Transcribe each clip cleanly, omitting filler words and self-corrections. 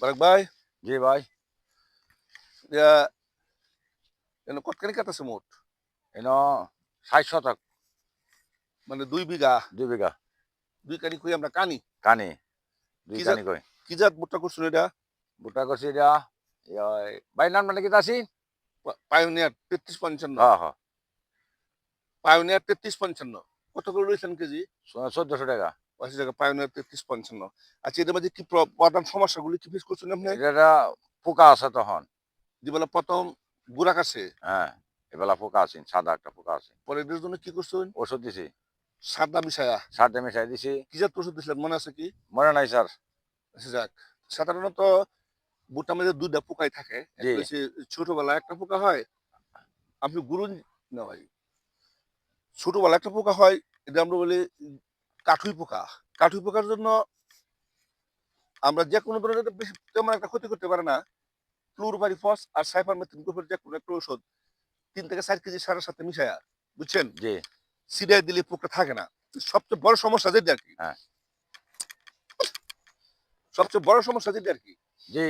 Barack ভাই, জি ভাই। ইয়া কতখানি ক্ষেত আছে মোট? এনো ৬০ শতক, মানে ২ বিঘা। ২ বিঘা। ২ কানি কই আমরা কানি। কানি, ২ কি জাত কানি কই। কি জাত ভুট্টা করছেন এটা? ভুট্টা করছি এটা ভাই নাম মানে কিতা আছি? পায়োনিয়ার ৩৩-৫৫। হ। পায়োনিয়ার ৩৩-৫৫। কত করে রয়েছেন কেজি? ১৪০০ টাকা। ৮০ টাকা পায়োনিয়ার ৩৩-৫৫। আচ্ছা, এটার মাঝে কি প্রধান সমস্যাগুলি কি ফেস করছেন আপনি? এটা পোকা আছে তখন। যেবেলা ১ম গুড়া কাটছে, হ্যাঁ, এবেলা পোকা আছে, সাদা একটা পোকা আছে। পরে এটার জন্য কি করছেন? ওষুধ দিছি, সাদা মিশায়া। সার দিয়ে মিশাই দিছি। কি জাত ওষুধ দিছিলেন মনে আছে কি? মনে নাই স্যার। আচ্ছা যাক। সাধারণত ভুট্টার মধ্যে ২ টা পোকাই থাকে। জি, একটা হচ্ছে ছোটবেলায় একটা পোকা হয়। আপনি গুরুন না ভাই। ছোটবেলায় একটা পোকা হয়, এটা আমরা বলি কাঠুই পোকা। কাঠুই পোকার জন্য আমরা যেকোনো ধরনের এটা বেশি তেমন একটা ক্ষতি করতে পারে না। ক্লোরোপাইরিফস আর সাইপারমেথ্রিন গ্রুপের যেকোনো একটা ঔষধ ৩ থেকে ৪ কেজি সারের সাথে মিশায়া, বুঝছেন? জি, ছিটায় দিলে পোকা থাকে না। সবচেয়ে বড় সমস্যা যেটা আরকি। হ্যাঁ, সবচেয়ে বড় সমস্যা যেটা আরকি। জি,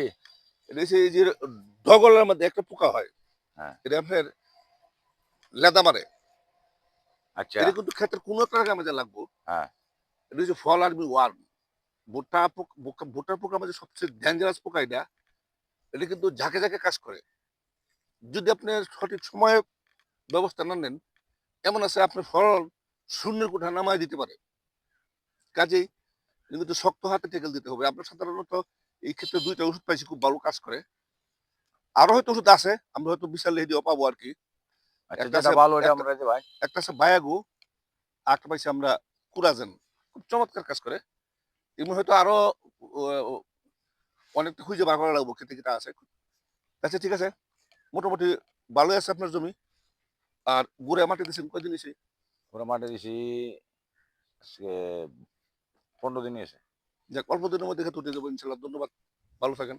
এটা হচ্ছে এই যে ডগলের মধ্যে একটা পোকা হয়। হ্যাঁ, এটা আপনার লেদা মারে। আচ্ছা, এটা কিন্তু ক্ষেতের কোনো একটা জায়গায় আমাদের লাগবো। হ্যাঁ, এটা হচ্ছে ফল আর্মি ওয়ার্ম। ভুট্টার পোকার মধ্যে সবচেয়ে ডেঞ্জারাস পোকা এটা। এটা কিন্তু ঝাঁকে কাজ করে। যদি আপনি সঠিক সময়ে ব্যবস্থা না নেন, এমন আছে আপনার ফলন শূন্যের কোঠা নামায় দিতে পারে। কাজেই কিন্তু শক্ত হাতে টেকেল দিতে হবে। আমরা সাধারণত এই ক্ষেত্রে ২ টা ওষুধ পাইছি খুব ভালো কাজ করে। আরো হয়তো ওষুধ আছে। আমরা হয়তো বিশাল রেডিও পাবো আরকি। আচ্ছা একটা যেটা আছে ভালো ওইটা একটা আমরা দিই ভাই। একটা আছে বায়াগু, আরেকটা পাইছি আমরা কুরাজেন। খুব চমৎকার কাজ করে। এমনি হয়তো আরো ও ও অনেকটা খুঁজে বার করা লাগবো ক্ষেতে আছে। আচ্ছা ঠিক আছে। মোটামুটি ভালোই আছে আপনার জমি। আর গুড়ে মাটি দিছেন কয়দিন হইছে? ওরা মাঠে দিছি আজকে ১৫ দিন হয়েছে। যাক, অল্প দিনের মধ্যে ক্ষেত উঠে যাবো ইনশাআল্লাহ। ধন্যবাদ। ভালো থাকেন।